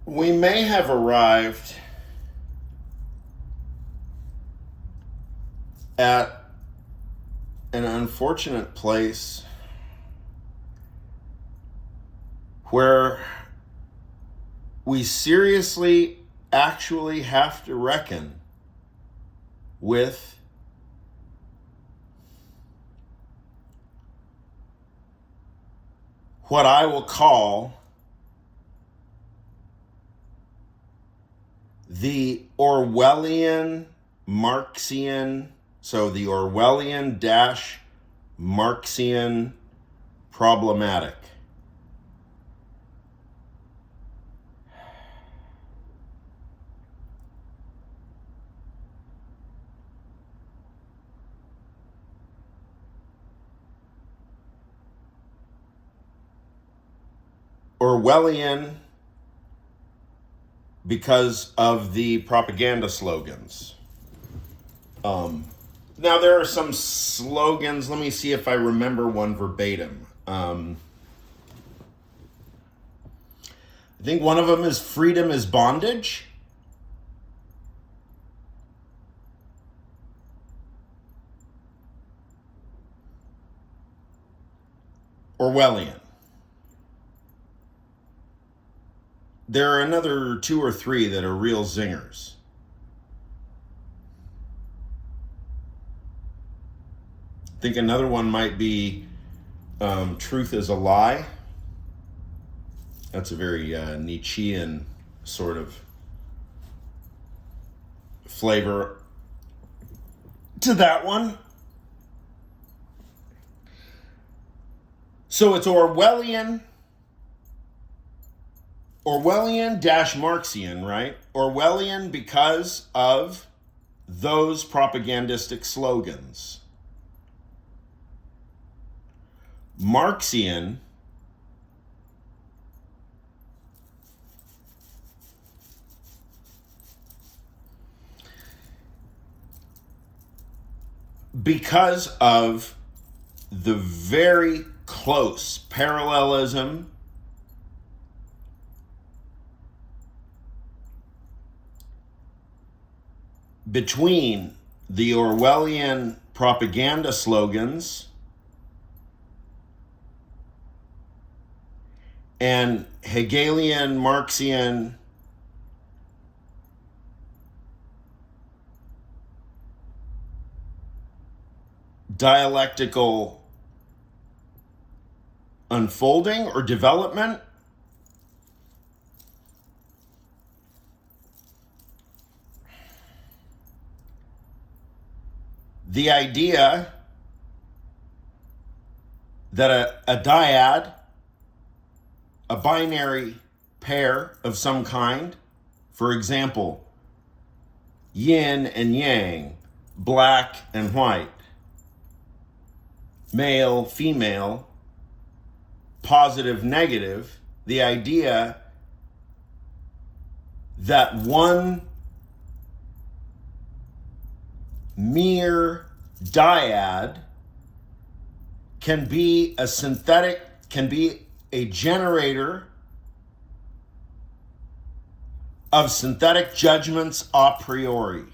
We may have arrived at an unfortunate place where we seriously actually have to reckon with what I will call the Orwellian Marxian, so the Orwellian Marxian problematic. Orwellian because of the propaganda slogans. Now, there are some slogans. Let me see if I remember one verbatim. I think one of them is freedom is bondage. Orwellian. There are another two or three that are real zingers. I think another one might be truth is a lie. That's a very Nietzschean sort of flavor to that one. So it's Orwellian Marxian, right? Orwellian because of those propagandistic slogans. Marxian because of the very close parallelism between the Orwellian propaganda slogans and Hegelian Marxian dialectical unfolding or development. The idea that a dyad, a binary pair of some kind, for example, yin and yang, black and white, male, female, positive, negative, the idea that one mere dyad can be a synthetic, can be a generator of synthetic judgments a priori.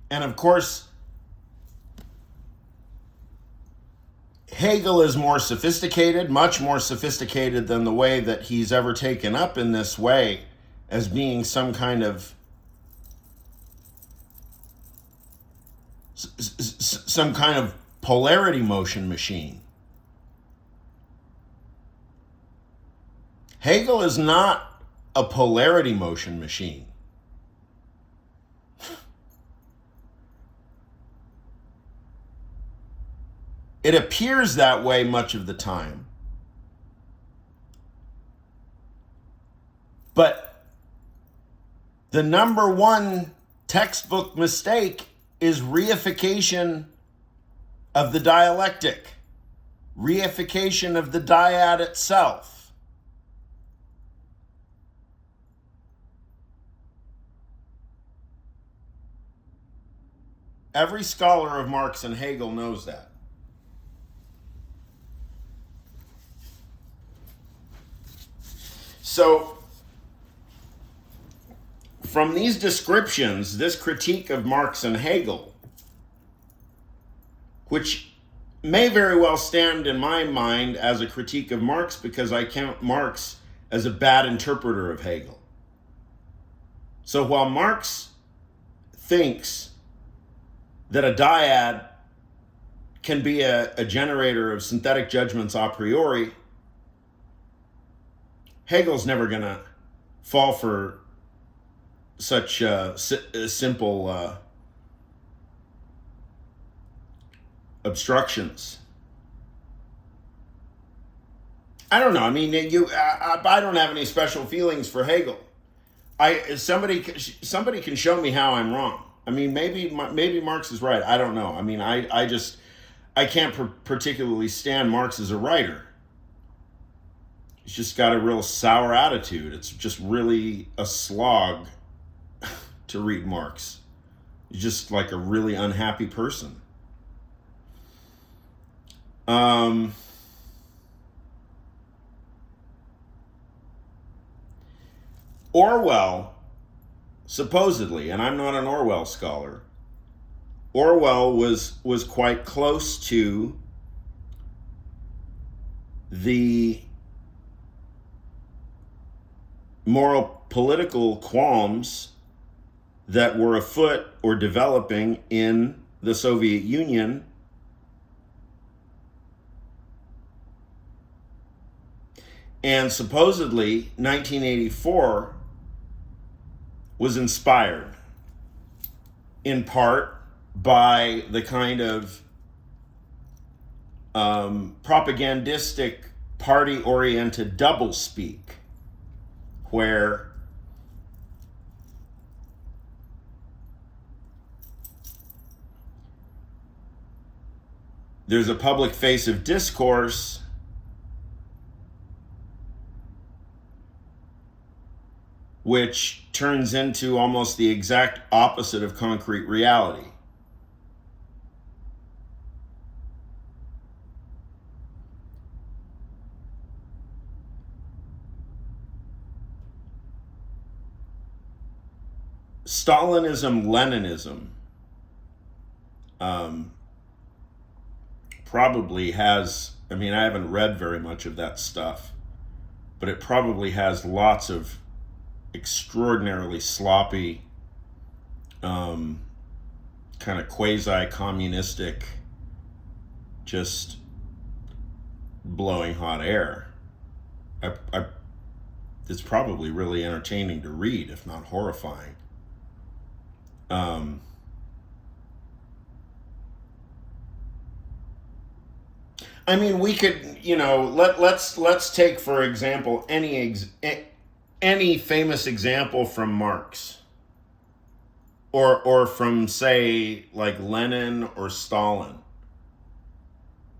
And of course, Hegel is more sophisticated, much more sophisticated than the way that he's ever taken up in this way as being some kind of polarity motion machine. Hegel is not a polarity motion machine. It appears that way much of the time. But the number one textbook mistake is reification of the dialectic, reification of the dyad itself. Every scholar of Marx and Hegel knows that. So, from these descriptions, this critique of Marx and Hegel, which may very well stand in my mind as a critique of Marx because I count Marx as a bad interpreter of Hegel. So while Marx thinks that a dyad can be a generator of synthetic judgments a priori, Hegel's never going to fall for such simple obstructions. I don't know. I mean, I don't have any special feelings for Hegel. Somebody can show me how I'm wrong. I mean, maybe Marx is right. I don't know. I mean, I can't particularly stand Marx as a writer. He's just got a real sour attitude. It's just really a slog to read Marx. He's just like a really unhappy person. Orwell, supposedly, and I'm not an Orwell scholar, Orwell was quite close to the moral political qualms that were afoot or developing in the Soviet Union and supposedly 1984 was inspired in part by the kind of propagandistic party-oriented doublespeak where there's a public face of discourse which turns into almost the exact opposite of concrete reality. Stalinism, Leninism probably has, I mean, I haven't read very much of that stuff, but it probably has lots of extraordinarily sloppy, kind of quasi-communistic, just blowing hot air. It's probably really entertaining to read, if not horrifying. I mean, we could, let's take, for example, any famous example from Marx or from, say, like Lenin or Stalin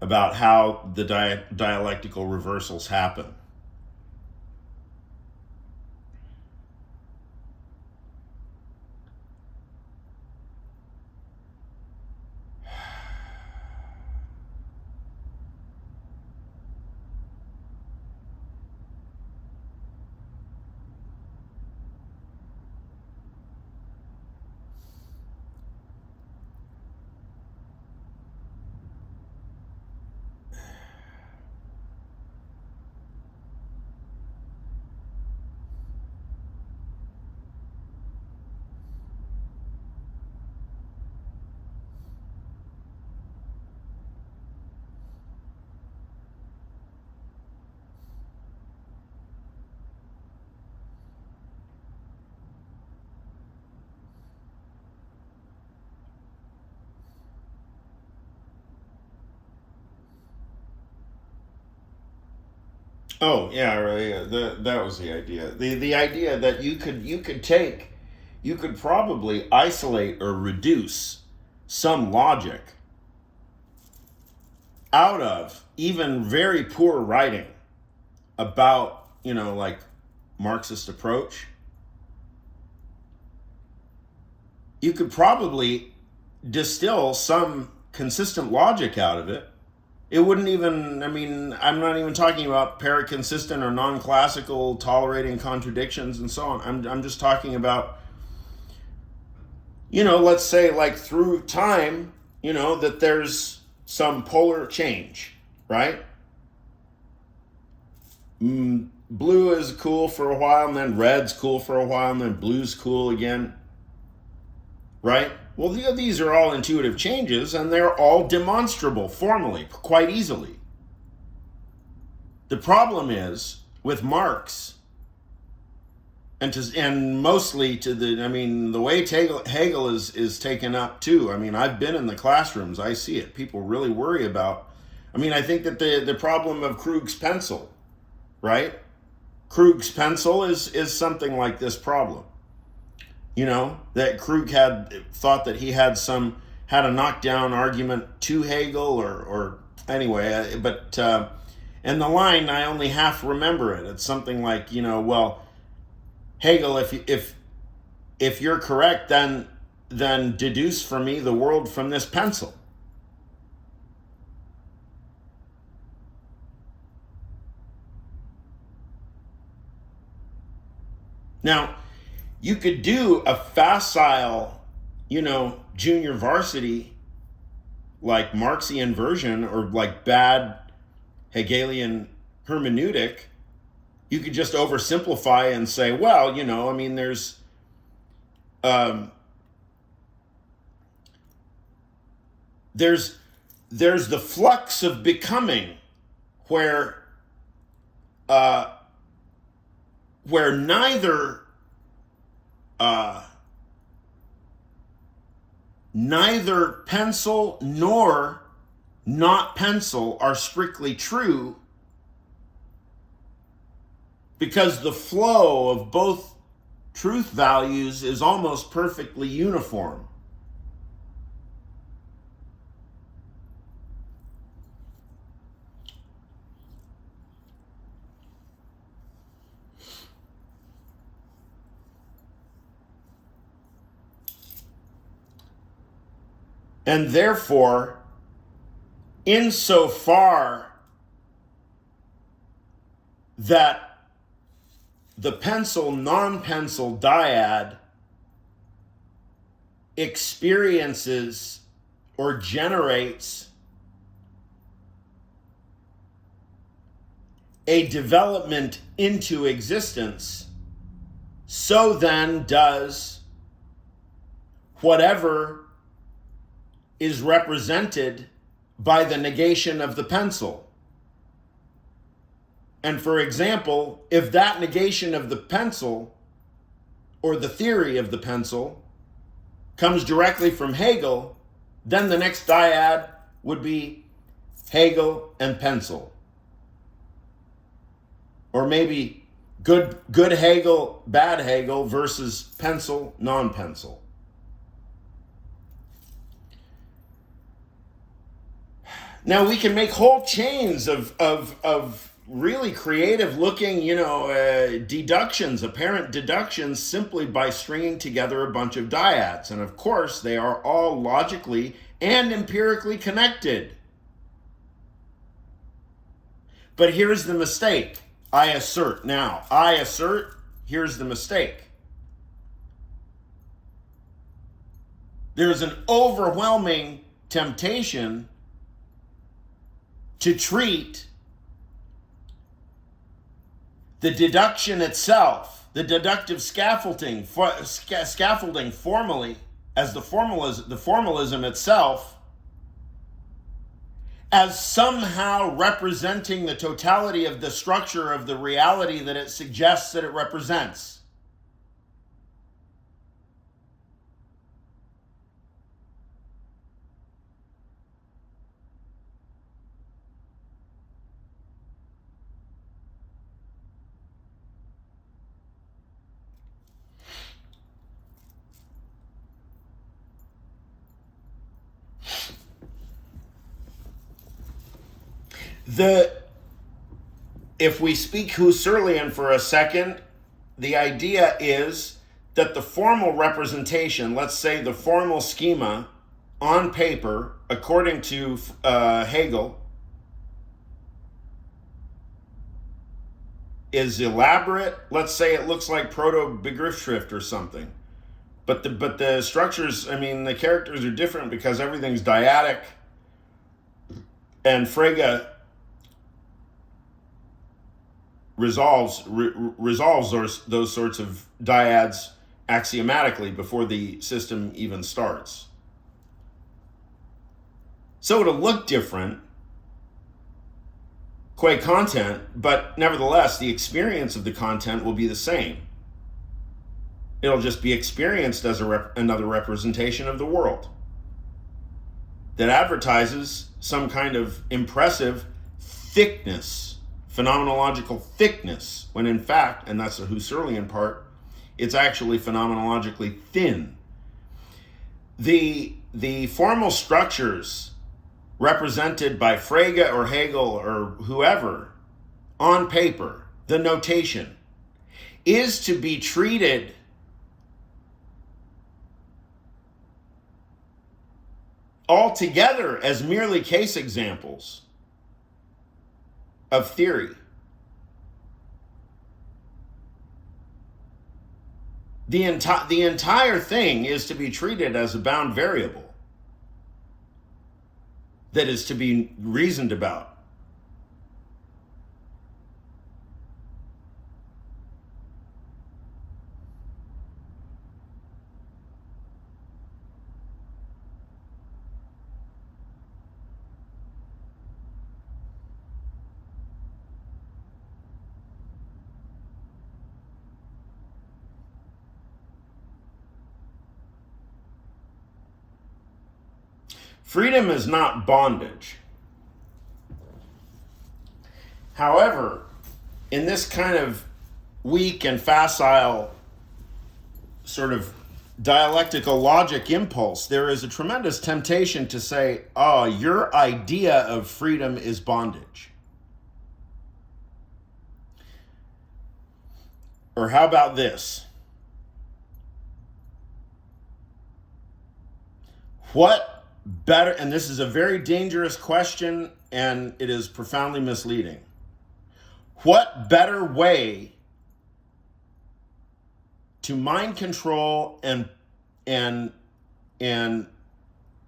about how the dialectical reversals happen. Oh yeah, right. Yeah. That was the idea. The idea that you could probably isolate or reduce some logic out of even very poor writing about, like Marxist approach. You could probably distill some consistent logic out of it, it wouldn't even, I mean, I'm not even talking about paraconsistent or non-classical, tolerating contradictions and so on. I'm just talking about, let's say like through time, that there's some polar change, right? Blue is cool for a while, and then red's cool for a while, and then blue's cool again, right? Well, these are all intuitive changes, and they're all demonstrable formally, quite easily. The problem is with Marx, and mostly the way Hegel is taken up too. I mean, I've been in the classrooms, I see it. People really worry about. I think that the problem of Krug's pencil, right? Krug's pencil is something like this problem. That Krug thought that he had a knockdown argument to Hegel or anyway, but and the line, I only half remember it. It's something like, well, Hegel, if you're correct, then deduce for me the world from this pencil. Now, you could do a facile, junior varsity, like Marxian version, or like bad Hegelian hermeneutic. You could just oversimplify and say, well, there's the flux of becoming where neither pencil nor not pencil are strictly true, because the flow of both truth values is almost perfectly uniform. And therefore, insofar that the pencil-non-pencil dyad experiences or generates a development into existence, so then does whatever is represented by the negation of the pencil. And for example, if that negation of the pencil, or the theory of the pencil, comes directly from Hegel, then the next dyad would be Hegel and pencil. Or maybe good Hegel, bad Hegel versus pencil, non-pencil. Now we can make whole chains of really creative looking, deductions, apparent deductions, simply by stringing together a bunch of dyads. And of course, they are all logically and empirically connected. But here's the mistake. I assert, here's the mistake. There's an overwhelming temptation to treat the deduction itself, the deductive scaffolding formally, as the formalism itself, as somehow representing the totality of the structure of the reality that it suggests that it represents. If we speak Husserlian for a second, the idea is that the formal representation, let's say the formal schema on paper, according to Hegel, is elaborate. Let's say it looks like Proto-Begriffsschrift or something. But the structures, I mean, the characters are different because everything's dyadic. And Frege resolves those sorts of dyads axiomatically before the system even starts. So it'll look different, qua content, but nevertheless, the experience of the content will be the same. It'll just be experienced as another representation of the world that advertises some kind of impressive thickness, phenomenological thickness, when in fact, and that's the Husserlian part, it's actually phenomenologically thin. The formal structures represented by Frege or Hegel or whoever on paper, the notation, is to be treated altogether as merely case examples of theory. The entire thing is to be treated as a bound variable that is to be reasoned about. Freedom is not bondage. However, in this kind of weak and facile sort of dialectical logic impulse, there is a tremendous temptation to say, oh, your idea of freedom is bondage. Or how about this? What better, and this is a very dangerous question, and it is profoundly misleading. What better way to mind control and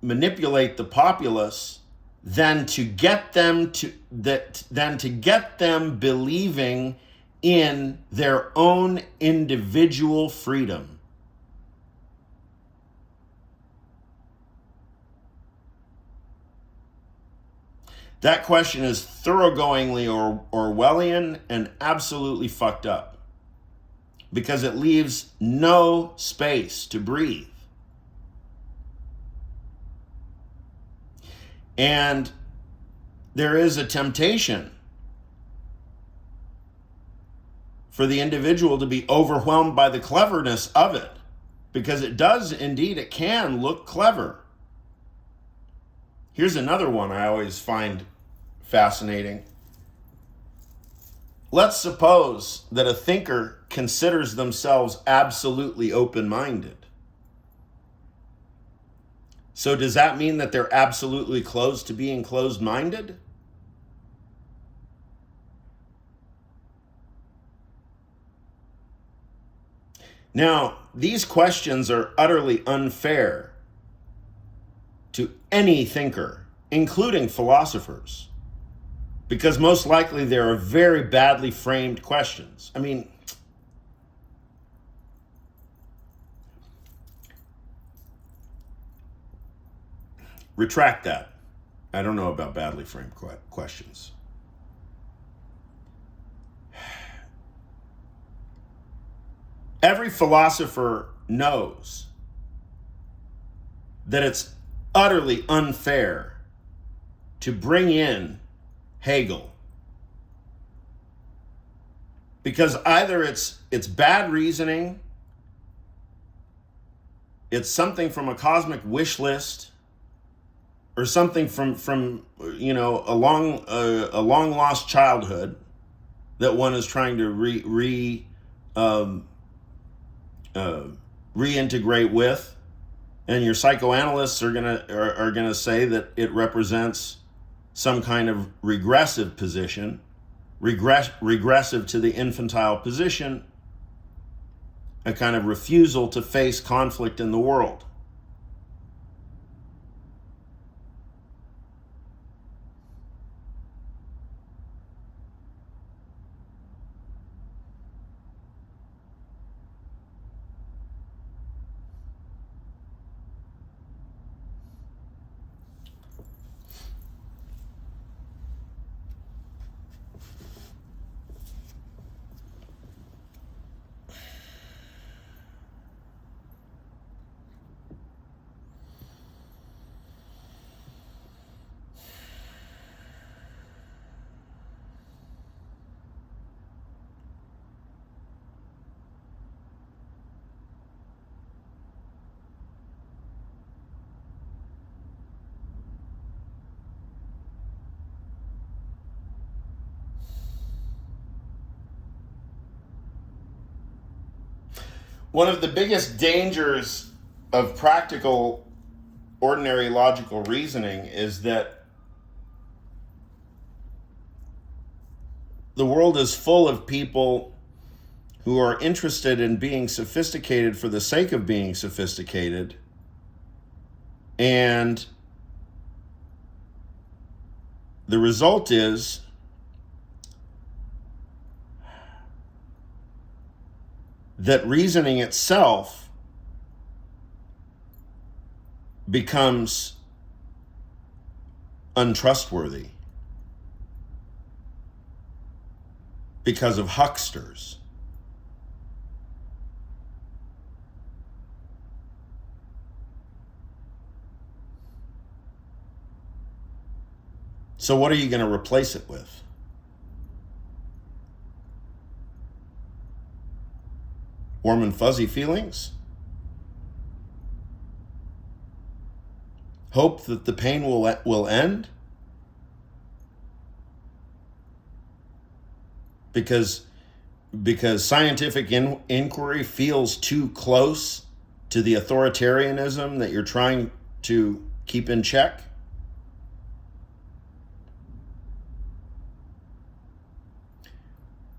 manipulate the populace than to get them believing in their own individual freedom? That question is thoroughgoingly Orwellian and absolutely fucked up because it leaves no space to breathe. And there is a temptation for the individual to be overwhelmed by the cleverness of it, because it does indeed, it can look clever. Here's another one I always find fascinating. Let's suppose that a thinker considers themselves absolutely open-minded. So does that mean that they're absolutely closed to being closed-minded? Now, these questions are utterly unfair to any thinker, including philosophers, because most likely they are very badly framed questions. I mean, retract that. I don't know about badly framed questions. Every philosopher knows that it's utterly unfair to bring in Hegel, because either it's bad reasoning, it's something from a cosmic wish list, or something from a long lost childhood that one is trying to reintegrate with, And your psychoanalysts are gonna say that it represents some kind of regressive position, regressive to the infantile position, a kind of refusal to face conflict in the world. One of the biggest dangers of practical, ordinary logical reasoning is that the world is full of people who are interested in being sophisticated for the sake of being sophisticated, and the result is that reasoning itself becomes untrustworthy because of hucksters. So what are you going to replace it with? Warm and fuzzy feelings? Hope that the pain will end? Because scientific inquiry feels too close to the authoritarianism that you're trying to keep in check?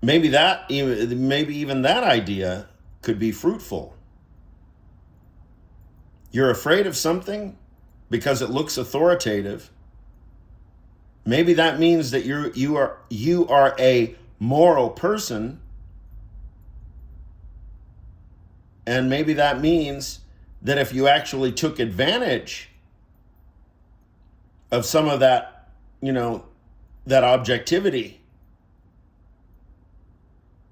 Maybe even that idea could be fruitful. You're afraid of something because it looks authoritative. Maybe that means that you are a moral person, and maybe that means that if you actually took advantage of some of that, that objectivity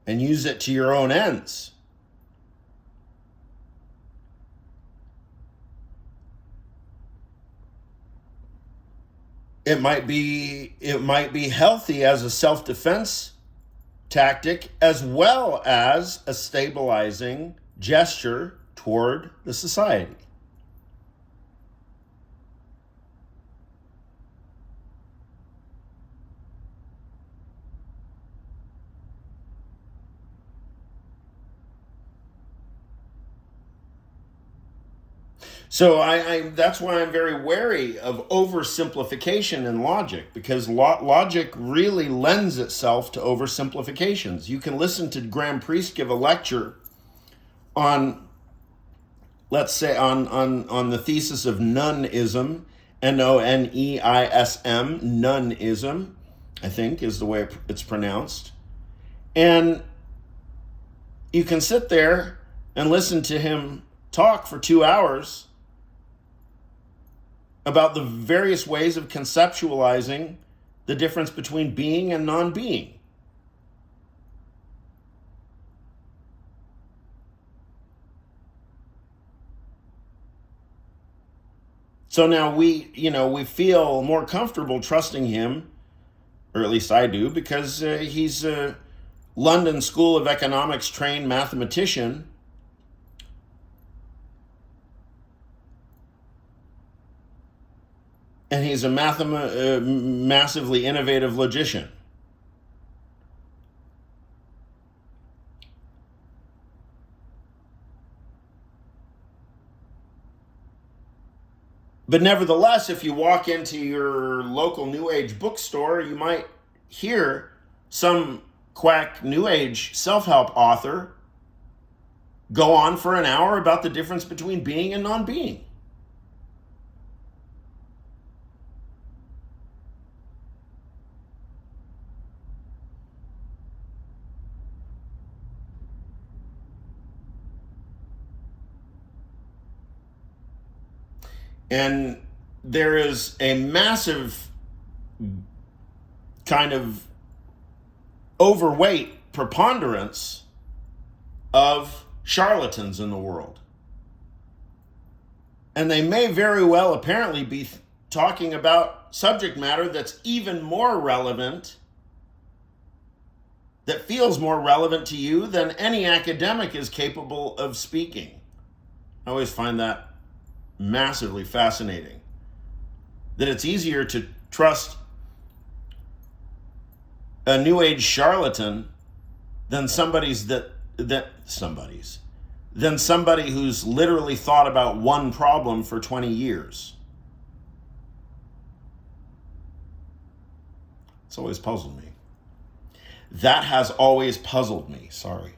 and use it to your own ends, it might be healthy as a self-defense tactic as well as a stabilizing gesture toward the society. So that's why I'm very wary of oversimplification in logic, because logic really lends itself to oversimplifications. You can listen to Graham Priest give a lecture on, let's say, on the thesis of noneism, Noneism, noneism, I think is the way it's pronounced. And you can sit there and listen to him talk for 2 hours about the various ways of conceptualizing the difference between being and non-being. So now we feel more comfortable trusting him, or at least I do, because he's a London School of Economics trained mathematician. And he's a massively innovative logician. But nevertheless, if you walk into your local New Age bookstore, you might hear some quack New Age self-help author go on for an hour about the difference between being and non-being. And there is a massive kind of overweight preponderance of charlatans in the world. And they may very well apparently be talking about subject matter that's even more relevant, that feels more relevant to you than any academic is capable of speaking. I always find that massively fascinating. That it's easier to trust a New Age charlatan than somebody who's literally thought about one problem for 20 years. It's always puzzled me. That has always puzzled me, sorry.